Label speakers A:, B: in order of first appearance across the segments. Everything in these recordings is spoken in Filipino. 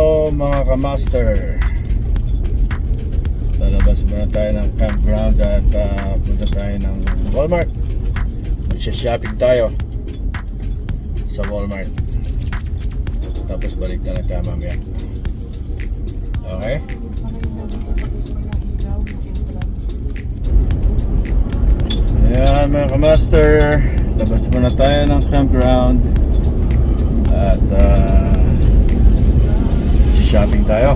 A: Hello mga kamaster. Lalabas muna tayo ng campground at punta tayo ng Walmart. Magsha-shopping tayo sa Walmart. Tapos balik na lang tayo mamaya. Okay? Ayan mga kamaster, labas muna tayo ng campground at shopping tayo.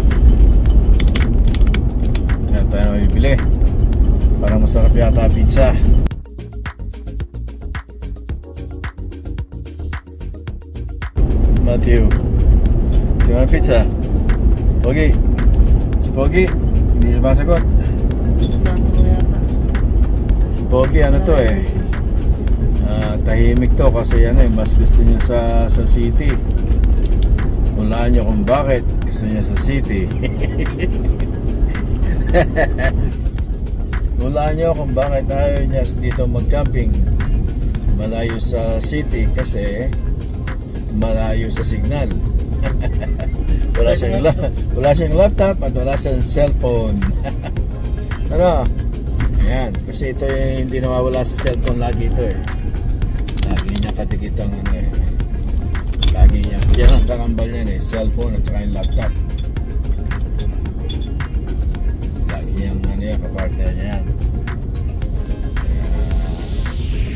A: Kaya tayo na bibili. Parang masarap yata pizza. Matthew, do you want pizza? Pogi? Si Pogi? Hindi sumasagot. Si Pogi ano to eh, tahimik to kasi mas gusto niya sa city. Hulaan niyo kung bakit gusto niya sa city. Hulaan niyo kung bakit ayaw niya dito mag-camping malayo sa city kasi malayo sa signal. wala siyang laptop at wala siyang cellphone. Ano? Ayan, kasi ito yung hindi nawawala sa cellphone lagi ito eh. Lagi niya katikit ang ano eh. Lagi niya. Yan ang kakambal niyan eh, cellphone at saka yung laptop. Lagi niyang ano yan, kapartner niya yan.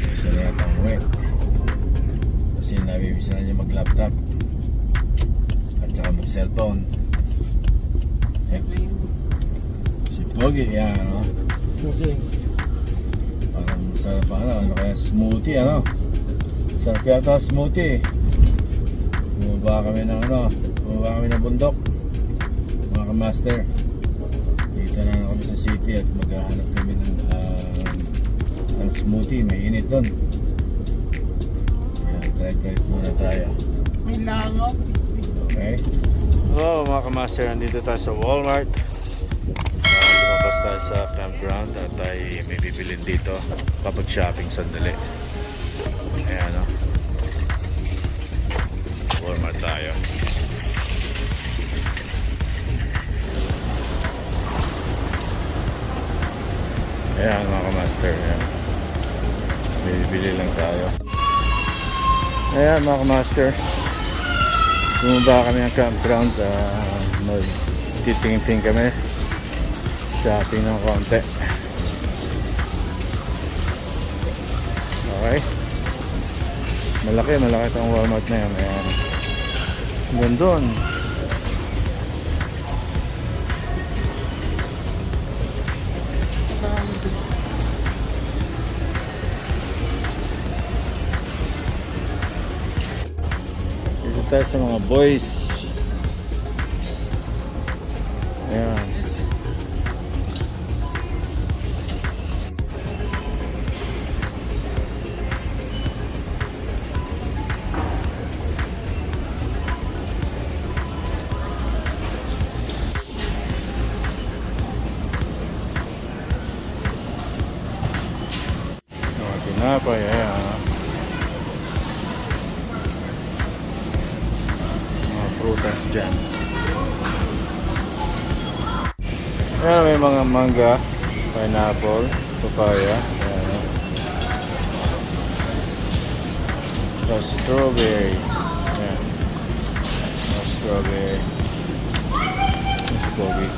A: Gusto na yatang web. Kasi nabibisa na niya mag-laptop at saka mag-cellphone. Yep. Si Pogi, yan ano. Parang masarap ano kaya smoothie ano. Sarap yata smoothie. Bumaba kami ng bundok mga kamaster. Dito na kami sa city at maghahanap kami ng smoothie. May init doon. Try muna tayo.
B: May langaw.
A: Okay. Hello mga kamaster, nandito tayo sa Walmart. Lumabas tayo sa campground at tayo may bibilin dito. Papag-shopping sandali. Ayan o. Walmart tayo. Ayan mga kamaster. Ayan. Bibili lang tayo. Ayan mga kamaster. Bumaba kami ng campground. Magtitingting kami. Shopping ng konti. Okay. Malaki itong Walmart na yan. Ayan. Hanggang doon. Dito tayo sa mga boys. Ayan. Tinapay, ayan. Mga prutas dyan. Ayan, may mga mangga, pineapple, papaya. Ayan. Strawberry. Ayan. Strawberry. Strawberry.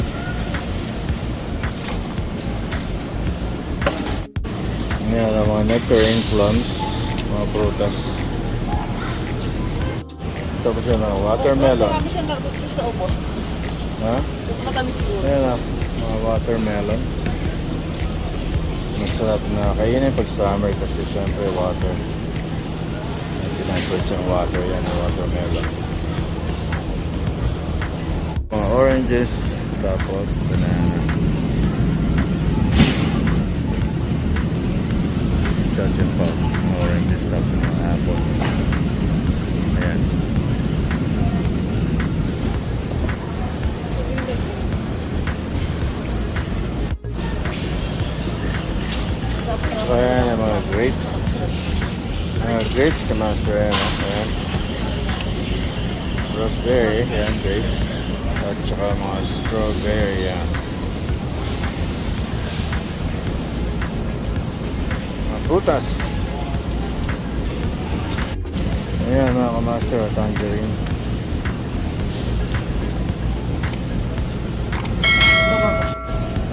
A: Ayan ang mga nectarine plums, mga prutas. Tapos yun ang watermelon.
B: Marami siyang gusto ubos.
A: Ha?
B: Mas matamis yun.
A: Ayan ang mga watermelon. Masarap na kainin pag summer kasi syempre water. 99% water yan ang watermelon. Mga oranges, tapos banana. Dyan pa, mga oranges tapos mga apple. Ayan. So ayan yung mga grapes. Grapes ka master. Ayan. Raspberry. Ayan grapes. tsaka mga strawberry yan. Mga prutas. Ayan mga kamaster, tangerine.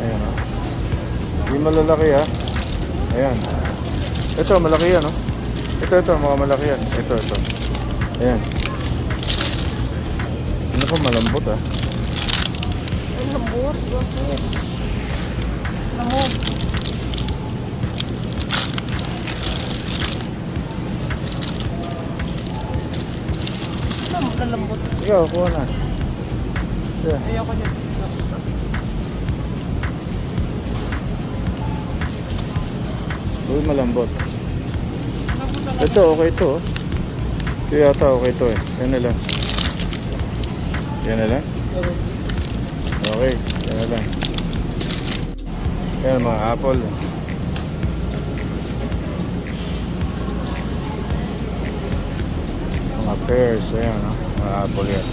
A: Ayan o. Hindi malalaki ha. Ayan. Ito malaki yan o. Ito mga malaki yan. Ito. Ayan. Ano ko malambot ha.
B: Ay, lambot. Bakit? Lamog. Lalambot.
A: Ikaw, kuha na. Yeah.
B: Ayoko niya.
A: Uy, malambot.
B: Lambot na lang.
A: Ito, okay ito. Ito yata, okay ito eh. Yan na lang. Yan na lang? Okay, yan na lang. Yan mga apple. Mga pears, ayan o. Mga apple yan.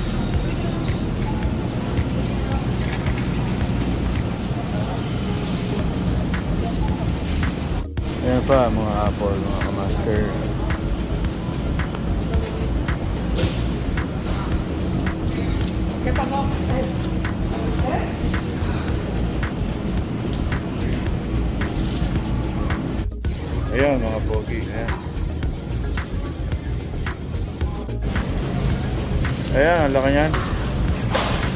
A: Ayan pa, mga apple, mga kamaster.
B: Kaya pa mo.
A: Ayan, mga pogi. Ayan. Ayan, ang laki niyan.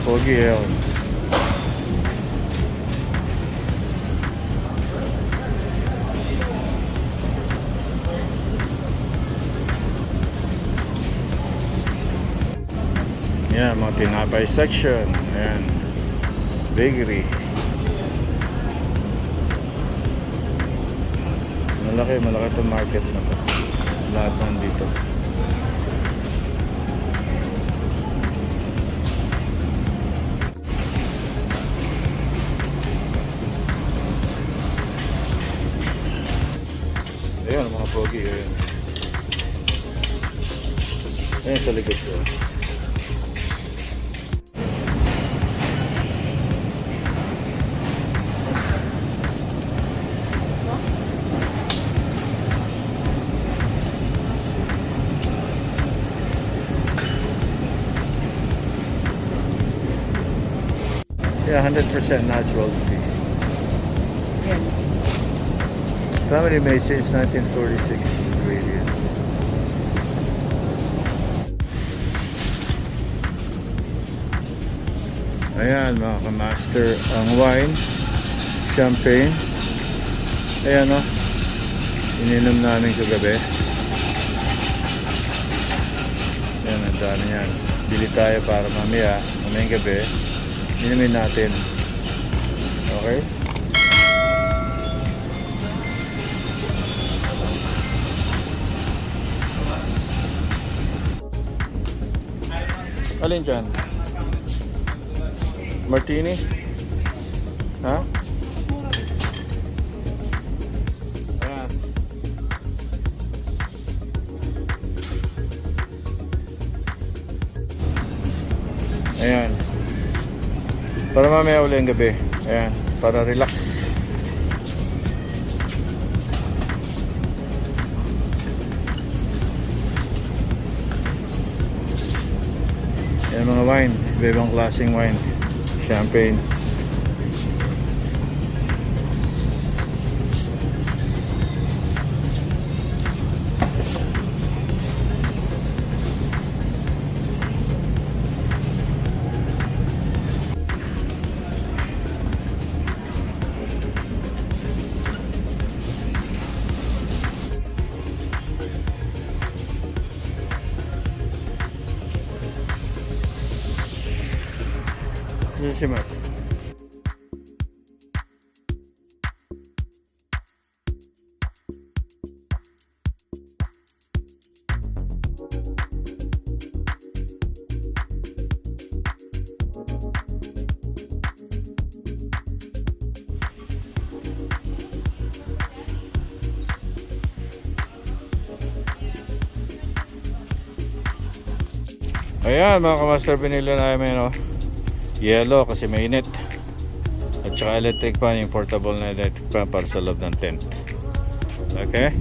A: Pogi, ayan. Ayan, mga tinapay section. Ayan. Bakery. Malaki itong market na to. Lahat nandito. Ayan, mga pogi. Ayan. Ayan sa likod ko. Yeah, 100% natural tea.
B: Yan.
A: Family made since 1946 ingredients. Ayan mga kamaster, ang wine, champagne. Ayan o, ininom namin kagabi. Ayan, ang dami yan. Bili tayo para mamayang gabi inumin natin. Okay? Alin dyan? Martini? Ha? Ayan. Ayan. Para mamaya uli ang gabi. Ayan. Para relax. Ayan mga wine. Iba-ibang klaseng wine. Champagne. Yan si Matt. Ayan mga kamaster, pinili namin, no? Yellow kasi mainit. At saka electric fan, yung portable na electric fan para sa loob ng tent. Okay?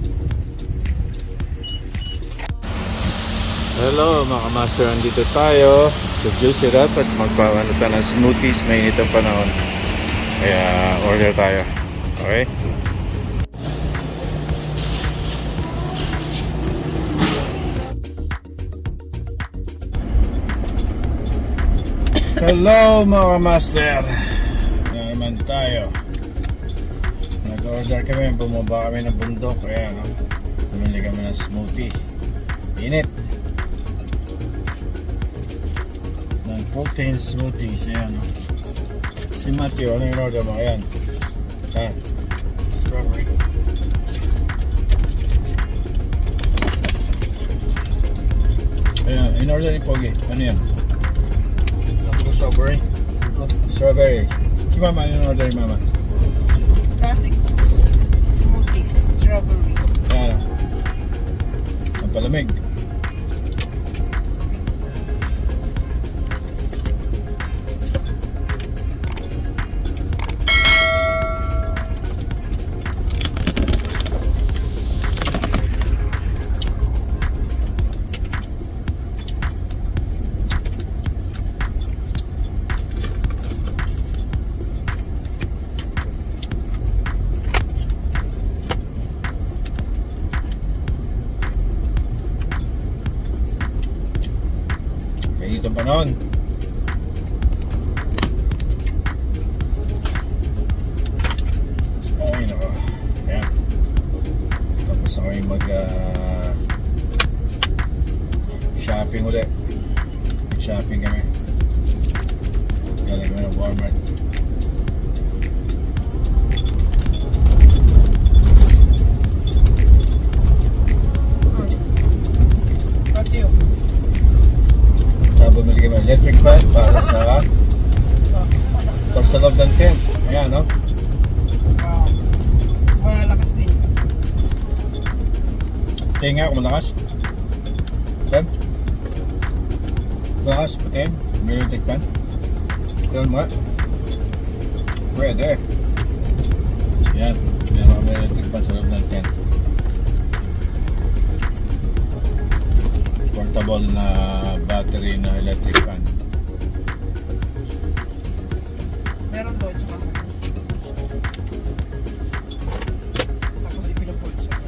A: Hello mga master, andito tayo sa Juicy Rat at magpapano tayo ng smoothies. Mainit ang panahon, kaya order tayo. Okay? Hello mga master, naman tayo. Nag-order kami, bumaba kami ng bundok, kaya no, bumili kami ng smoothie. Init ng protein smoothies. Ayan, no? Si Matthew, ano yung order mo? Ayan, ha? Strawberry. Ayan, in order ni Pogi, ano yan? Strawberry. Strawberry. Si Mama, ano yung order ni Mama?
B: Classic smoothies, strawberry.
A: Ayan, ang palamig. Itong panahon. Ay nako. Ayan. Tapos ako yung mag shopping ulit. Shopping kami. Galing kami ng Walmart. Bumili kami electric fan para sa loob ng tent. Ayan, no?
B: Malakas din.
A: Tingin nga kung malakas. Then, malakas, patin. May electric fan. Tignan mo nga. Pwede. Ayan, meron kami electric fan sa loob ng tent. Portable na battery na electric fan.
B: Meron doon, tsaka tapos ipinupod siya.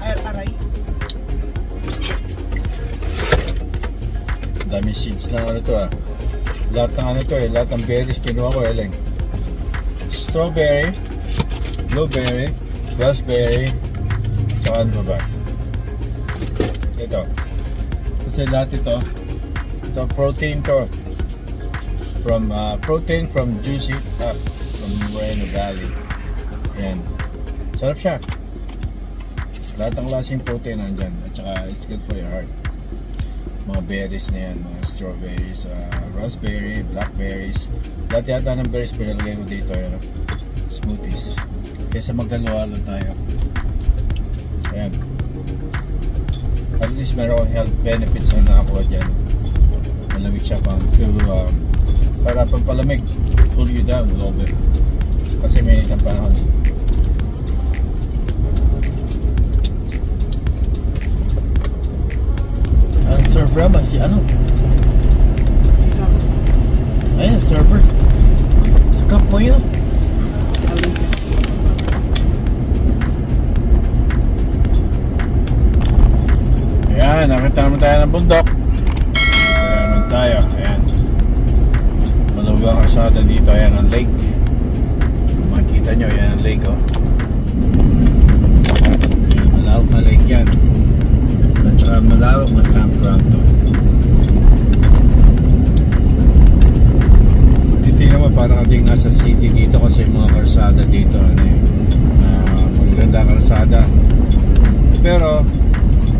B: Aray.
A: Dami seeds na ano to ah. Lahat ng ano to eh, lahat ng berries kinuha ko Eleng. Strawberry, blueberry, raspberry, tsaka ano ba? Ito. Kasi lahat ito protein to. Protein from Juicy Up from Moreno Valley. Ayan. Sarap siya. Lahat ng klaseng protein nandyan. At saka it's good for your heart. Mga berries na yan. Mga strawberries, raspberry, blackberries. Lahat yata ng berries pinalagay ko dito. Ayan. Smoothies. Kesa magkalo-halo tayo. Ayan. At least meron health benefits na nakakuha dyan. Malamig siya pang para pampalamig. Cool you down a little bit. Kasi mainit ang panahon.
C: Ang server ba? Si ano? Ayun, server. Sa cup mo yun.
A: Ayan, nakita naman tayo ng bundok. Kaya naman tayo. Ayan. Malawag ang karsada dito. Ayan ang lake. Kung makikita nyo, ayan ang lake oh. Ayan, malawag na lake yan. At saka malawag na campground to. Titingnan mo parang ating nasa city dito kasi yung mga karsada dito. Ano eh. Maganda karsada. Pero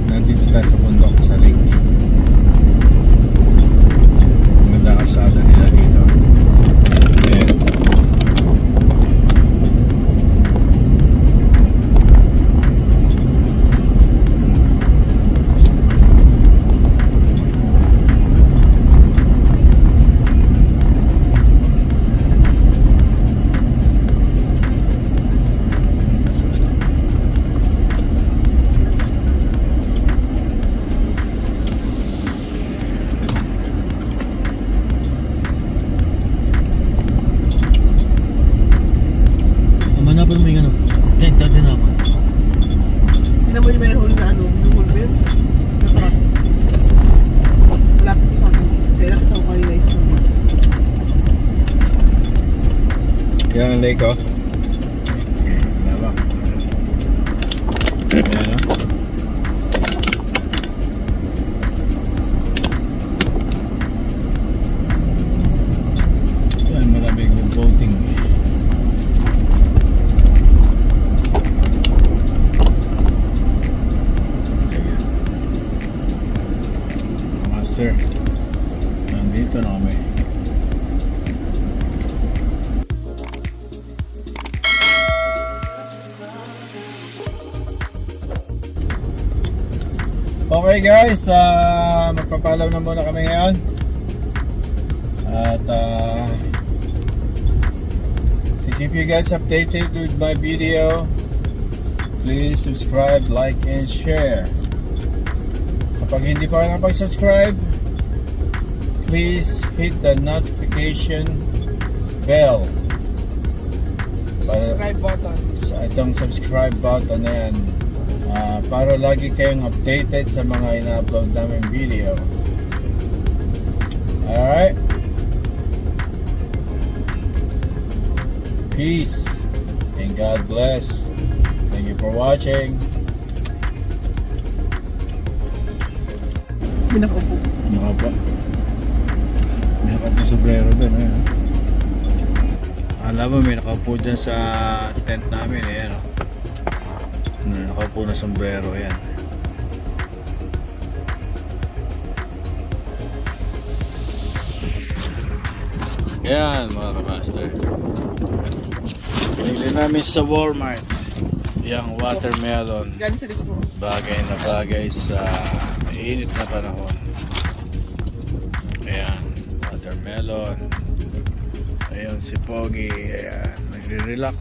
A: nandito tayo sa bundok, sa lake. Maganda karsada nila dito. Ayan.
B: niyo ba yung huli na ano? Nungol ba yun? Sa truck. Malapit ko sa akin. Kaya nakita ko kanina yung school.
A: Yan ang lake, oh. Diba? Ayan, oh. Yan, maraming boating. Ayan. Master, nandito na kami. Okay guys, magpapalaw na muna kami ngayon. At to keep you guys updated with my video, please subscribe, like, and share. Kapag hindi pa kayo nakapag-subscribe, please hit the notification bell.
B: Subscribe button.
A: Sa itong subscribe button na yan, para lagi kayong updated sa mga ina-upload namin video. Alright? Peace and God bless. Thank you for watching.
B: Pinakaupo.
A: Nakapa. May nakaupo sombrero doon. Alam mo, may nakaupo dyan sa tent namin. Ayan, oh. Nakaupo na sombrero. Ayan. Ayan, mga kamaster. Pinili namin sa Walmart yung watermelon.
B: Galing sa likod.
A: Bagay na bagay sa mainit na panahon. Ayan, watermelon. Ayun si Pogi. Ayan, nagre-relax.